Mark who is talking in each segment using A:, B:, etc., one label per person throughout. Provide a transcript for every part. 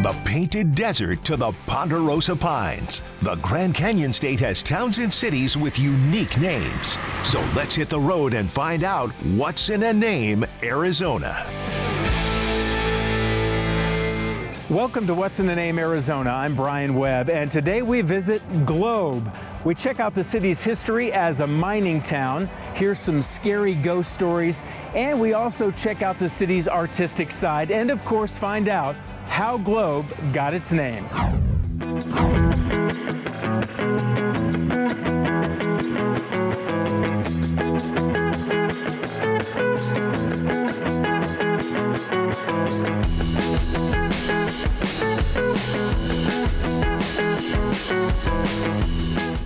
A: From the Painted Desert to the Ponderosa Pines, the Grand Canyon State has towns and cities with unique names. So let's hit the road and find out what's in a name, Arizona.
B: Welcome to What's in a Name, Arizona. I'm Brian Webb, and today we visit Globe. We check out the city's history as a mining town, hear some scary ghost stories, and we also check out the city's artistic side, and of course find out how Globe got its name.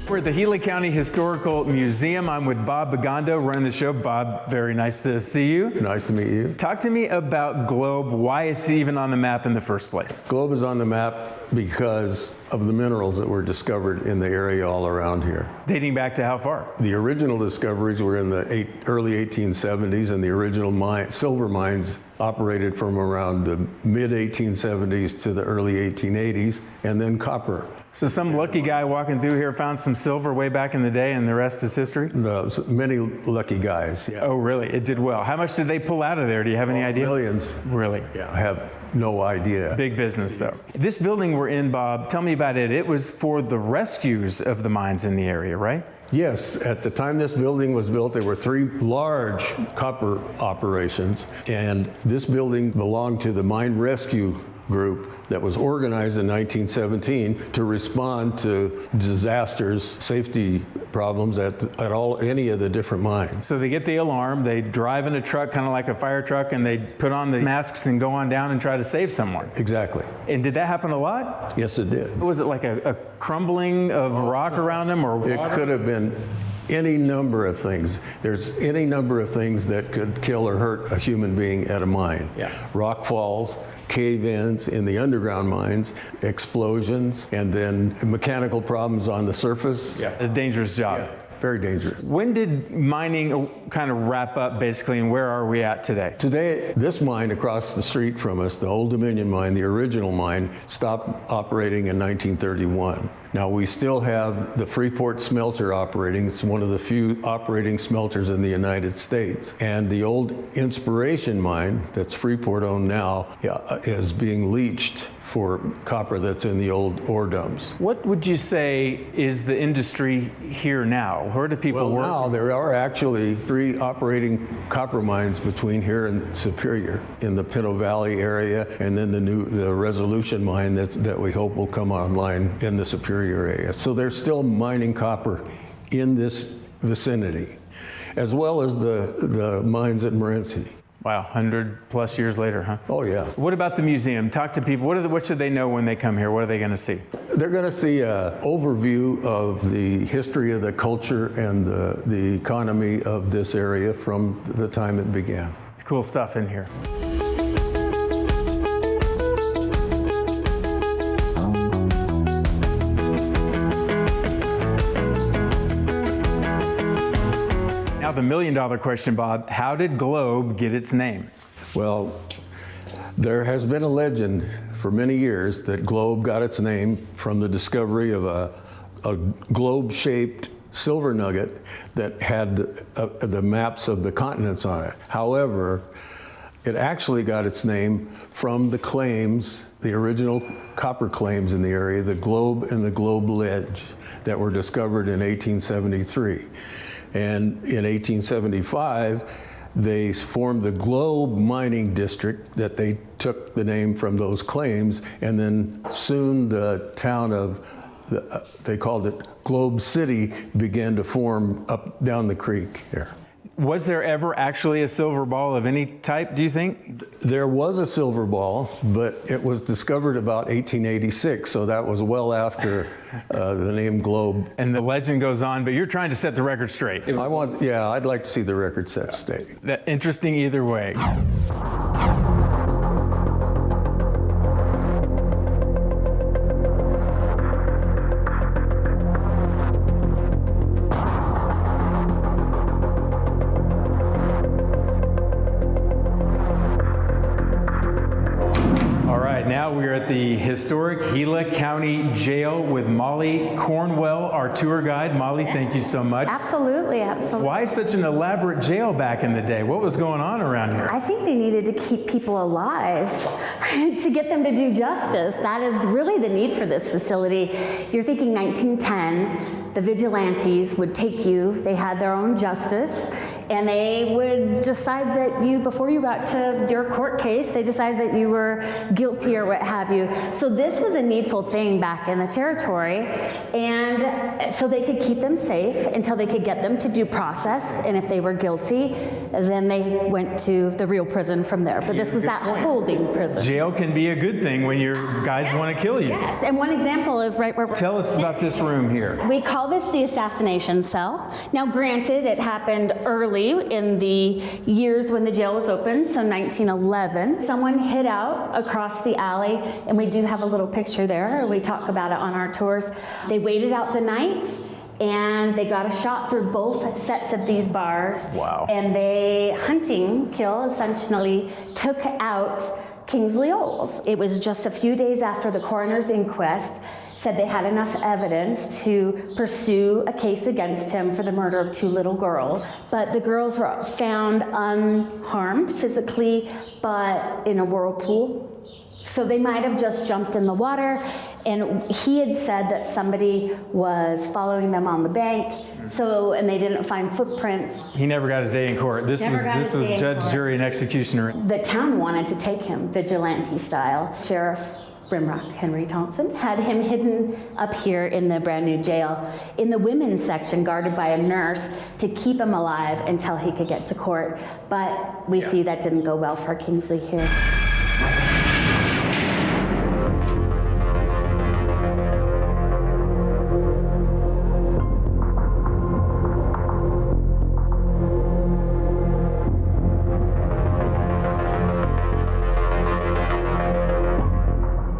B: We're at the Gila County Historical Museum. I'm with Bob Bigando running the show. Bob, very nice to see you.
C: Nice to meet you.
B: Talk to me about Globe, why it's even on the map in the first place.
C: Globe is on the map because of the minerals that were discovered in the area all around here.
B: Dating back to how far?
C: The original discoveries were in the early 1870s, and the original silver mines operated from around the mid-1870s to the early 1880s, and then copper.
B: So some lucky guy walking through here found some silver way back in the day, and the rest is history?
C: Many lucky guys, yeah.
B: Oh, really? It did well. How much did they pull out of there? Do you have any idea?
C: Millions.
B: Really?
C: Yeah, I have no idea.
B: Big business, though. This building we're in, Bob, tell me about it. It was for the rescues of the mines in the area, right?
C: Yes, at the time this building was built, there were 3 large copper operations, and this building belonged to the mine rescue group that was organized in 1917 to respond to disasters, safety problems at any of the different mines.
B: So they get the alarm, they drive in a truck, kind of like a fire truck, and they put on the masks and go on down and try to save someone.
C: Exactly.
B: And did that happen a lot?
C: Yes, it did.
B: Was it like a crumbling of rock around them, or water?
C: It could have been any number of things. There's any number of things that could kill or hurt a human being at a mine.
B: Yeah.
C: Rock falls, cave-ins in the underground mines, explosions, and then mechanical problems on the surface.
B: Yeah, a dangerous job.
C: Yeah, very dangerous.
B: When did mining kind of wrap up, basically, and where are we at today?
C: Today, this mine across the street from us, the Old Dominion mine, the original mine, stopped operating in 1931. Now, we still have the Freeport smelter operating. It's one of the few operating smelters in the United States. And the old Inspiration mine, that's Freeport owned now, is being leached for copper that's in the old ore dumps.
B: What would you say is the industry here now? Where do people work?
C: Well, now there are actually 3 operating copper mines between here and Superior in the Pinto Valley area, and then the Resolution mine that we hope will come online in the Superior area. So they're still mining copper in this vicinity, as well as the mines at Morenci.
B: Wow, 100+ years later, huh?
C: Oh, yeah.
B: What about the museum? Talk to people. What should they know when they come here? What are they going to see?
C: They're going to see an overview of the history of the culture and the economy of this area from the time it began.
B: Cool stuff in here. Now the million-dollar question, Bob, how did Globe get its name?
C: Well, there has been a legend for many years that Globe got its name from the discovery of a globe-shaped silver nugget that had the maps of the continents on it. However, it actually got its name from the claims, the original copper claims in the area, the Globe and the Globe Ledge, that were discovered in 1873. And in 1875, they formed the Globe Mining District, that they took the name from those claims, and then soon the town of, they called it Globe City, began to form up down the creek here.
B: Was there ever actually a silver ball of any type, do you think?
C: There was a silver ball, but it was discovered about 1886, so that was well after the name Globe.
B: And the legend goes on, but you're trying to set the record straight.
C: I'd like to see the record set straight.
B: Interesting either way. right, now we're at the historic Gila County Jail with Molly Cornwell, our tour guide. Molly, thank you so much.
D: Absolutely, absolutely.
B: Why such an elaborate jail back in the day? What was going on around here?
D: I think they needed to keep people alive to get them to do justice. That is really the need for this facility. You're thinking 1910, the vigilantes would take you, they had their own justice, and they would decide that you, before you got to your court case, they decided that you were guilty or what have you. So this was a needful thing back in the territory, and so they could keep them safe until they could get them to due process, and if they were guilty, then they went to the real prison from there. But this was that holding prison.
B: Jail can be a good thing when your guys want to kill you.
D: Yes, and one example is right where we're
B: Tell us about this room here.
D: We call this the assassination cell. Now granted, it happened early in the years when the jail was open, so 1911. Someone hid out across the alley, and we do have a little picture there. We talk about it on our tours. They waited out the night, and they got a shot through both sets of these bars.
B: Wow.
D: And they, hunting kill, essentially took out Kingsley Olds. It was just a few days after the coroner's inquest said they had enough evidence to pursue a case against him for the murder of 2 little girls. But the girls were found unharmed physically, but in a whirlpool. So they might have just jumped in the water, and he had said that somebody was following them on the bank, and they didn't find footprints.
B: He never got his day in court. This was judge, jury, and executioner.
D: The town wanted to take him vigilante style. Sheriff Brimrock Henry Thompson had him hidden up here in the brand new jail in the women's section, guarded by a nurse to keep him alive until he could get to court. But we see that didn't go well for Kingsley here.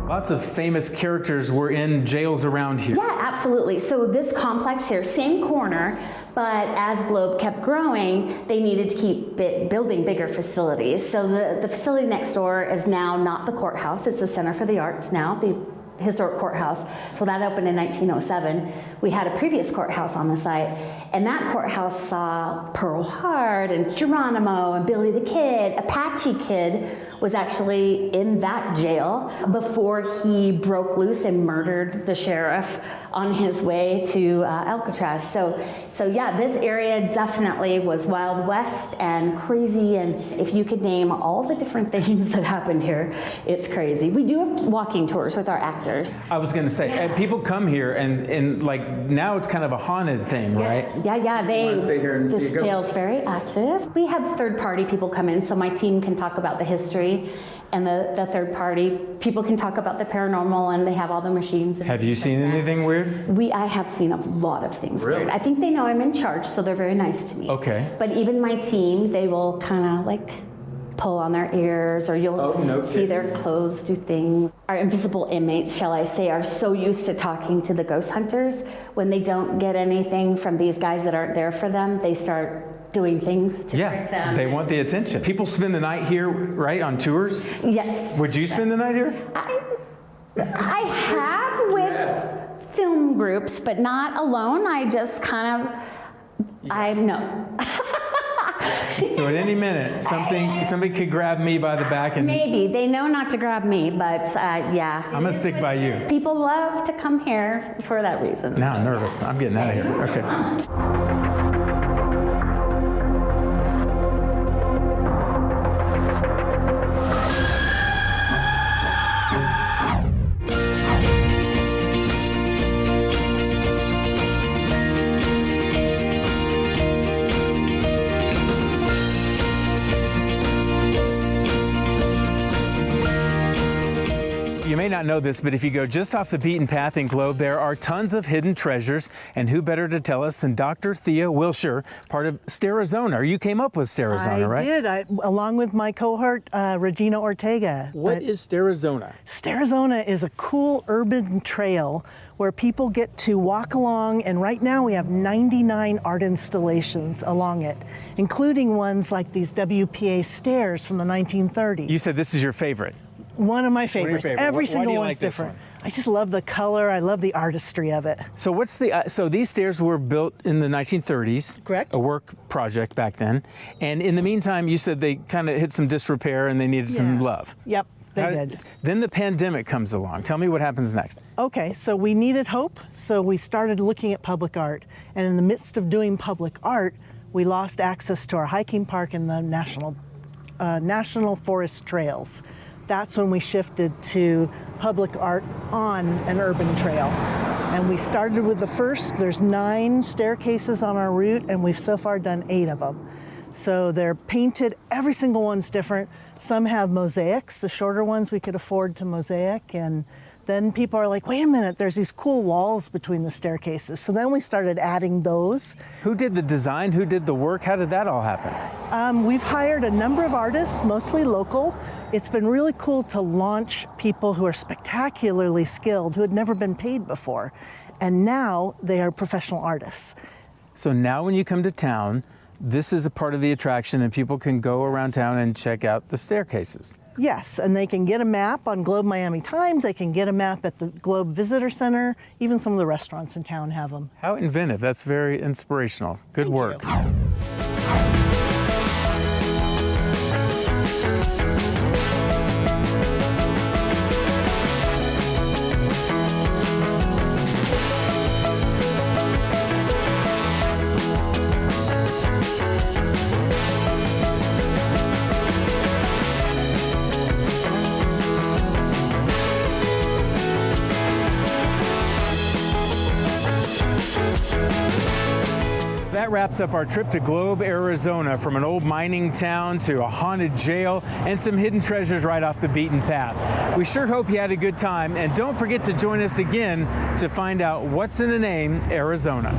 B: Lots of famous characters were in jails around here.
D: Yeah, absolutely. So this complex here, same corner, but as Globe kept growing, they needed to keep building bigger facilities. So the facility next door is now not the courthouse, it's the Center for the Arts now, the historic courthouse. So that opened in 1907. We had a previous courthouse on the site, and that courthouse saw Pearl Hart and Geronimo and Billy the Kid. Apache Kid was actually in that jail before he broke loose and murdered the sheriff on his way to Alcatraz. So yeah, this area definitely was Wild West and crazy, and if you could name all the different things that happened here, it's crazy. We do have walking tours with our actors.
B: I was going to say, and people come here and like now it's kind of a haunted thing, right?
D: Yeah.
B: Stay here and see
D: this jail's very active. We have third-party people come in, so my team can talk about the history, and the third-party people can talk about the paranormal, and they have all the machines.
B: Have you seen anything weird?
D: I have seen a lot of things
B: Really?
D: weird. I think they know I'm in charge, so they're very nice to me.
B: Okay.
D: But even my team, they will kind of like pull on their ears, or you'll see their clothes do things. Our invisible inmates, shall I say, are so used to talking to the ghost hunters. When they don't get anything from these guys that aren't there for them, they start doing things to trick them.
B: They want the attention. People spend the night here, right, on tours?
D: Yes.
B: Would you spend the night here?
D: I have with film groups, but not alone. I just kind of, no.
B: So at any minute, somebody could grab me by the back and...
D: Maybe. They know not to grab me, but yeah.
B: I'm going to stick by you.
D: People love to come here for that reason.
B: Now I'm nervous. I'm getting out of here. Okay. You may not know this, but if you go just off the beaten path in Globe, there are tons of hidden treasures, and who better to tell us than Dr. Thea Wilshire, part of Stairizona. You came up with Stairizona, right?
E: I did, along with my cohort, Regina Ortega.
B: What is Stairizona?
E: Stairizona is a cool urban trail where people get to walk along, and right now we have 99 art installations along it, including ones like these WPA stairs from the 1930s.
B: You said this is your favorite.
E: One of my favorites.
B: favorite?
E: Every
B: Why do
E: single
B: you
E: one's
B: like this
E: different.
B: one?
E: I just love the color. I love the artistry of it.
B: So what's the so these stairs were built in the 1930s.
E: Correct.
B: A work project back then. And in the meantime, you said they kind of hit some disrepair and they needed some love.
E: Yep, they
B: How-
E: did.
B: Then the pandemic comes along. Tell me what happens next.
E: Okay, so we needed hope, so we started looking at public art. And in the midst of doing public art, we lost access to our hiking park and the national forest trails. That's when we shifted to public art on an urban trail. And we started with the first. There's 9 staircases on our route, and we've so far done 8 of them. So they're painted, every single one's different. Some have mosaics, the shorter ones we could afford to mosaic, and then people are like, wait a minute, there's these cool walls between the staircases. So then we started adding those.
B: Who did the design? Who did the work? How did that all happen?
E: We've hired a number of artists, mostly local. It's been really cool to launch people who are spectacularly skilled, who had never been paid before. And now they are professional artists.
B: So now when you come to town, this is a part of the attraction and people can go around town and check out the staircases.
E: Yes, and they can get a map on Globe Miami Times, they can get a map at the Globe Visitor Center, even some of the restaurants in town have them.
B: How inventive. That's very inspirational. Good work. That wraps up our trip to Globe, Arizona, from an old mining town to a haunted jail and some hidden treasures right off the beaten path. We sure hope you had a good time, and don't forget to join us again to find out what's in the name Arizona.